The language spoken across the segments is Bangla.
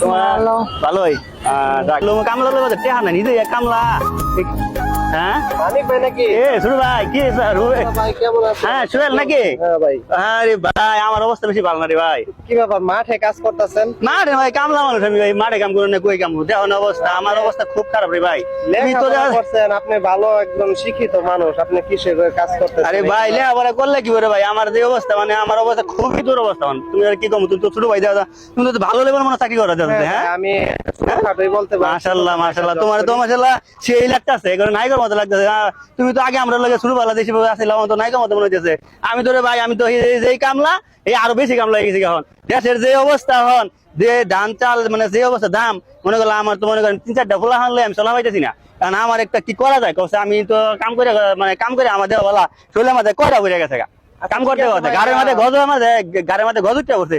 তোমার ভালোই কামলা টেহা না নিজে কামলা হ্যাঁ মানিক ভাই নাকি? শুরু ভাই কি স্যার ভাই কেমন আছেন? হ্যাঁ সুহেল নাকি? হ্যাঁ ভাই। আরে ভাই আমার অবস্থা বেশি ভালো না রে ভাই। কি ব্যাপার, মাঠে কাজ করতেছেন? মাঠে ভাই কামলা মানুষ আমি ভাই, মাঠে কাম করে না কই কাম দেখো না অবস্থা, আমার অবস্থা খুব খারাপ রে ভাই। তুমি তো লেখাপড়া করছেন, আপনি ভালো একদম শিক্ষিত মানুষ, আপনি কিসের কাজ করতেছেন? আরে ভাই লেখাপড়া করলে কি করে ভাই, আমার যে অবস্থা মানে আমার অবস্থা খুবই দূর অবস্থা। তুমি আর কি কম, তুমি তো ছোট ভাই দাদা, তুমি তো ভালো লেভেল মনে চাকরি করা যাচ্ছে। হ্যাঁ আমি ছোটখাটোই বলতে পারি। মাশাআল্লাহ মাশাআল্লাহ, তোমার তো মাশাআল্লাহ সেই লাগতেছে, এখন নায়কের মতো লাগতেছে। তুমি তো আগে আমরা লগে শুরু ভালো দেশে আসছিলাম, তো নায়কের মতো মনে হচ্ছে। আমি তো রে ভাই, আমি তো যেই কামলা এই আরো বেশি কামলা হয়ে গেছি। এখন দেশের যে অবস্থা, এখন যে ধান চাল মানে যে অবস্থা দাম, মনে করলাম আমার তো মনে করেন 3-4টা ফুলা হানলে আমি চলা পাইতেছি না। কারণ আমার একটা কি করা যায় কষ্ট, আমি তো কাম করে মানে কাম করে আমাদের বলা শরীরের মাঝে কয়টা ঘুরে গেছে কাম করতে করতে গাড়ির মাঝে গজ মাঝে গাড়ির মাঝে গজ উঠতে করছে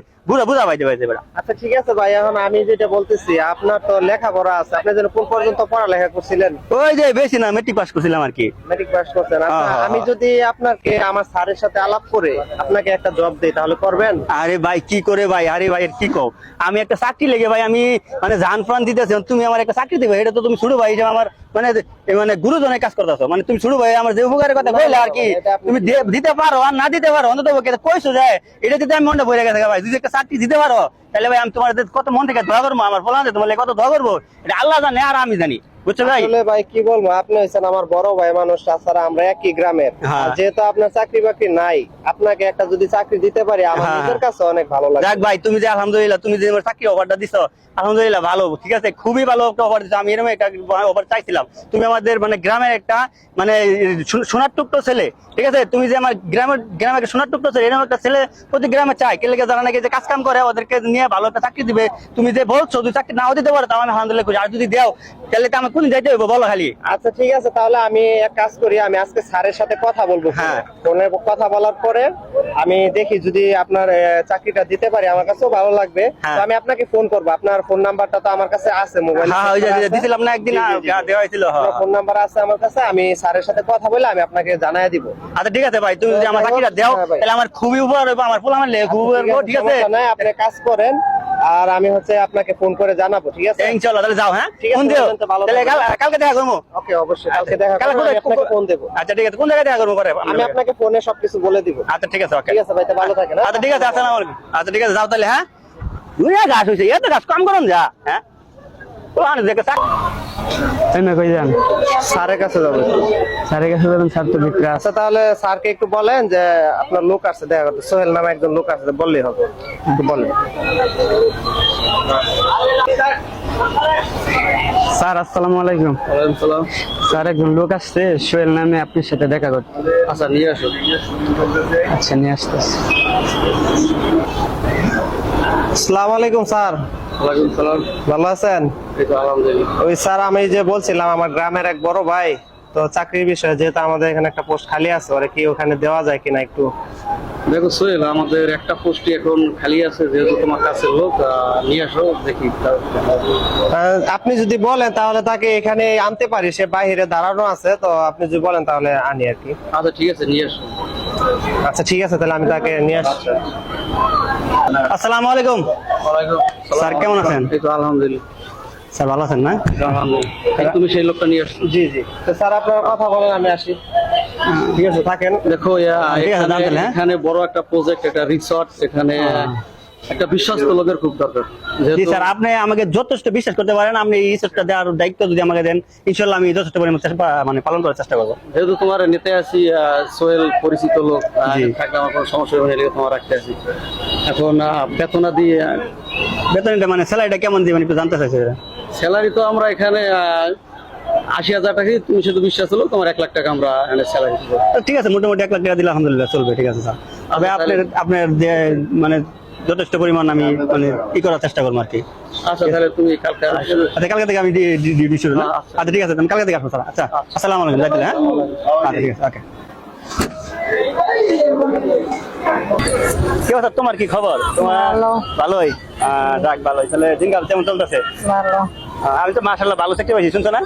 বুঝা পাইতে পাইছে বেড়া। আচ্ছা ঠিক আছে ভাই, এখন আমি যেটা বলতেছি, আপনার তো লেখাপড়া আছে, আপনি যেন কোন পর্যন্ত পড়ালেখা করছিলেন? ওই যে বেশি না, মেট্রিক পাস করছিলাম আর কি। মেট্রিক পাস করছেন? আচ্ছা, আমি যদি আপনাকে আমার স্যারের সাথে আলাপ করে আপনাকে একটা জব দেই, তাহলে করবেন? আরে ভাই কি করে ভাই, আরে ভাই কি কও, আমি একটা চাকরি লেগে ভাই আমি মানে জান প্রাণ দিতেছি, তুমি আমার একটা চাকরি দিবে, এটা তো তুমি শুরু ভাই হিসেবে আমার মানে মানে গুরুজনের কাজ করতেছো, মানে তুমি শুরু ভাই আমার যে উপকারের কথা কইলে আর কি, তুমি দিতে পারো আর না দিতে পারো, অন্তত কইছো যায় এটা দিতে আমি মনটা ভরে গেছে ভাই। যদি একটা চাকরি দিতে পারো তাহলে ভাই আমি তোমার কত মন থেকে দোয়া করবো, আমার বলা তোমার কত দোয়া করবো, এটা আল্লাহ জানে আর আমি জানি, বুঝছো ভাই? আসলে ভাই কি বলবো, আপনি হচ্ছেন আমার বড় ভাই মানুষ, তাছাড়া আমরা একই গ্রামের। আর যেহেতু আপনার চাকরি বাকরি নাই, আপনাকে একটা যদি চাকরি দিতে পারি আমার নিজের কাছে অনেক ভালো লাগে। যাক ভাই, তুমি যে আলহামদুলিল্লাহ তুমি যে আমার চাকরি অফারটা দিছো, আলহামদুলিল্লাহ ভালো, ঠিক আছে, খুবই ভালো একটা অফার দিছো। আমি এরকম একটা অফার চাইছিলাম, তুমি আমাদের মানে গ্রামের একটা মানে সোনার টুকটো ছেলে, ঠিক আছে, তুমি যে আমার গ্রামের সোনার টুকটো ছেলে, এরকম একটা ছেলে প্রতি গ্রামে চাই। কে লেগে যারা নাকি যে কাজ কাম করে ওদেরকে নিয়ে ভালো একটা চাকরি দিবে, তুমি যে বলছো যদি চাকরি নাও দিতে পারো তাও আমি আলহামদুলিল্লাহ খুশি। আর যদি দাও তাহলে তো আমি কোন যাইতে হইব বলো খালি। আচ্ছা ঠিক আছে, তাহলে আমি এক কাজ করি, আমি আজকে স্যারের সাথে কথা বলবো। হ্যাঁ, ফোনে কথা বলার পরে আমি দেখি যদি আপনার চাকরিটা দিতে পারি, আমার কাছেও ভালো লাগবে। তো আমি আপনাকে ফোন করবো, আপনার ফোন নাম্বারটা তো আমার কাছে আছে মোবাইলে। হ্যাঁ ওই যে দিছিলাম না একদিন, দেওয়া হয়েছিল, ফোন নাম্বার আছে আমার কাছে, আমি স্যারের সাথে কথা বলে আমি আপনাকে জানাই দিব। আচ্ছা ঠিক আছে ভাই, তুমি যদি আমার চাকরিটা দাও তাহলে আমার খুবই উপকার হবে, আমার পোলা আমার খুব উপকার হবে, ঠিক আছে? আপনি কাজ করেন আর আমি আপনাকে ফোন করে জানাবো, ঠিক আছে? ইনশাআল্লাহ তাহলে যাও। হ্যাঁ ঠিক আছে, তাহলে কালকে দেখা করবো। ওকে, অবশ্যই কালকে দেখা করব, আমি আপনাকে ফোন দেব। আচ্ছা ঠিক আছে, কোন জায়গায় দেখা করবো পরে আমি আপনাকে ফোনে সবকিছু বলে দিব। আচ্ছা ঠিক আছে, ওকে ঠিক আছে ভাই, ভালো থাকেন। আচ্ছা ঠিক আছে, আসসালামু আলাইকুম। আচ্ছা ঠিক আছে, যাও তাহলে। হ্যাঁ দুনিয়া গাছ হয়েছে, এত গাছ কম করুন যা। হ্যাঁ কই যান? স্যারের কাছে যাবো। স্যারের কাছে যাবেন? স্যার তো ভিতরে। আচ্ছা তাহলে স্যারকে একটু বলেন যে আপনার লোক আসছে দেখা করতে, সোহেল নামে একজন লোক আসছে, বললেই হবে, একটু বলেন। স্যার আসসালামু আলাইকুম। ওয়ালাইকুম সালাম। স্যার একজন লোক আসছে সোহেল নামে, আপনার সাথে দেখা করতে। আচ্ছা নিয়ে আসো। আচ্ছা নিয়ে আসতেছি। আসসালামু আলাইকুম স্যার। ওয়ালাইকুম সালাম। ভালো আছেন? এই তো আলহামদুলিল্লাহ। ওই স্যার আমি যে বলছিলাম আমার গ্রামের এক বড় ভাই তো চাকরির বিষয়ে, যেহেতু আমাদের এখানে একটা পোস্ট খালি আছে, ওরা কি ওখানে দেওয়া যায় কিনা একটু। দেখো সোহেল, আমাদের একটা পোস্টই এখন খালি আছে, যেহেতু তোমার কাছের লোক, নিয়ে আসো দেখি। আপনি যদি বলেন তাহলে তাকে এখানে আনতে পারি, সে বাইরে দাঁড়ানো আছে, তো আপনি যদি বলেন তাহলে আনি আর কি। আচ্ছা ঠিক আছে, নিয়ে আসো। আচ্ছা ঠিক আছে, তাহলে আমি তাকে নিয়ে আসছি। আসসালামু আলাইকুম। ওয়ালাইকুম সালাম। স্যার কেমন আছেন? এই তো আলহামদুলিল্লাহ। স্যার ভালো আছেন না? আলহামদুলিল্লাহ। তুমি সেই লোকটা নিয়ে আসছো? জি জি, তো স্যার আপনার কথা বলেন, আমি আসি। ঠিক আছে থাকেন। দেখো এখানে বড় একটা প্রজেক্ট, একটা রিসর্ট, এখানে একটা বিশ্বস্ত লোকের খুব দরকার। জি স্যার, আপনি আমাকে যথেষ্ট বিশ্বাস করতে পারেন, আপনি এই রিসোর্সটা দেওয়ার দায়িত্ব যদি আমাকে দেন, ইনশাআল্লাহ আমি যথেষ্ট পরিমাণ মানে পালন করার চেষ্টা করবো। যেহেতু তোমার নিতে আসি, সোহেল পরিচিত লোক, থাকলে আমার কোনো সমস্যা হয়ে গেলে তোমার রাখতে আসি। এখন বেতনা দিয়ে বেতনটা মানে স্যালারিটা কেমন দিবেন একটু জানতে চাইছি। স্যালারি তো আমরা এখানে 80,000 টাকা, তুমি শুধু বিশ্বাস হলো তোমার 1 লাখ টাকা আমরা এখানে স্যালারি দিব। ঠিক আছে, মোটামুটি 1 লাখ টাকা দিলে আলহামদুলিল্লাহ চলবে। ঠিক আছে স্যার, তবে আপনার যে মানে যথেষ্ট পরিমাণ আমি মানে ই করার চেষ্টা করবো আর কি। আচ্ছা তাহলে তুমি কালকে আচ্ছা কালকে থেকে আমি ডিউটি শুরু না। আচ্ছা ঠিক আছে, আমি কালকে থেকে আসবো স্যার। আচ্ছা আসসালামু আলাইকুম। যাই তাহলে। হ্যাঁ আচ্ছা ঠিক আছে, ওকে। কি অবস্থা, তোমার কি খবর? তোমার ভালোই? যাক ভালোই। তাহলে দিনকাল কেমন চলতেছে? ভালো। আমি তো মাশাআল্লাহ ভালো চাকরি পাইছি, শুনছো না?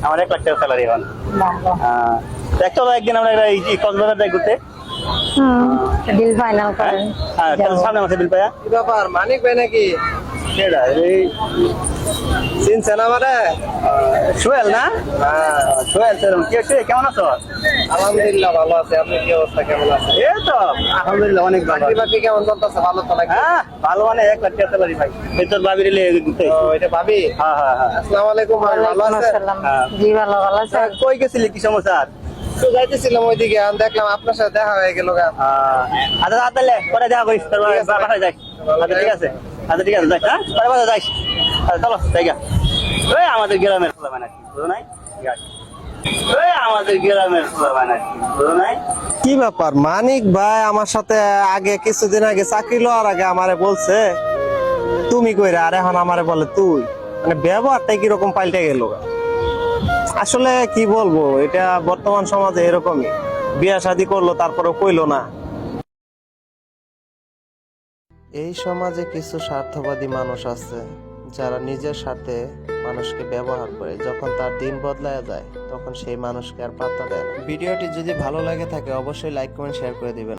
আমার 1 লাখ টাকা স্যালারি এখন। চলো একদিন আমরা এই কক্সবাজার যাই ঘুরতে। বিল ফাইনাল করেন। সামনে মাসে বিল পায়া। কি ব্যাপার, মানিক ভাই নাকি? কেডা এই চিনছেন আমারে? সোহেল না? হ্যাঁ, সোহেল সেরকম কে কে কেমন আছো? আলহামদুলিল্লাহ ভালো আছে। আপনি কি অবস্থা, কেমন আছেন? এই তো আলহামদুলিল্লাহ অনেক ভালো। চাকরি বাকরি কেমন চলতেছে? ভালো তো নাকি? হ্যাঁ ভালো মানে 1 লাখ টাকা স্যালারি ভাই। এই তোর বাবির লেগে ঘুরতে ও, এটা ভাবি? হ্যাঁ হ্যাঁ হ্যাঁ। আসসালামু আলাইকুম ভাই, ভালো আছেন? হ্যাঁ। জি ভালো ভালো আছে। কই গেছিলি কি সমস্যা? তো যাইতেছিলাম ওইদিকে, আমি দেখলাম আপনার সাথে দেখা হয়ে গেল গা। আচ্ছা তাহলে পরে দেখা করিস তোর ঠিক আছে, বাসায় যাই। আচ্ছা ঠিক আছে, আচ্ছা ঠিক আছে যাই, হ্যাঁ পরে বাসায় যাইস। আচ্ছা চলো জায়গা ওই আমাদের গ্রামের খোলা বানাচ্ছি বুঝো নাই? ওই আমাদের গ্রামের খোলা বানাচ্ছি বুঝো নাই? কি ব্যাপার, মানিক ভাই আমার সাথে আগে কিছুদিন আগে চাকরি লওয়ার আগে আমারে বলছে তুমি কইরা, আর এখন আমারে বলে তুই। মানে ব্যবহারটাই কিরকম পাল্টে গেল গা। আসলে কি বলবো, এটা বর্তমান সমাজে এরকমই। বিয়া শাদী করলো তারপরে কইলো না। এই সমাজে কিছু স্বার্থবাদী মানুষ আছে যারা নিজের স্বার্থে মানুষকে ব্যবহার করে, যখন তার দিন বদলায় যায় তখন সেই মানুষকে আর পাত্তা দেয় না। ভিডিওটি যদি ভালো লাগে থাকে অবশ্যই লাইক কমেন্ট শেয়ার করে দিবেন।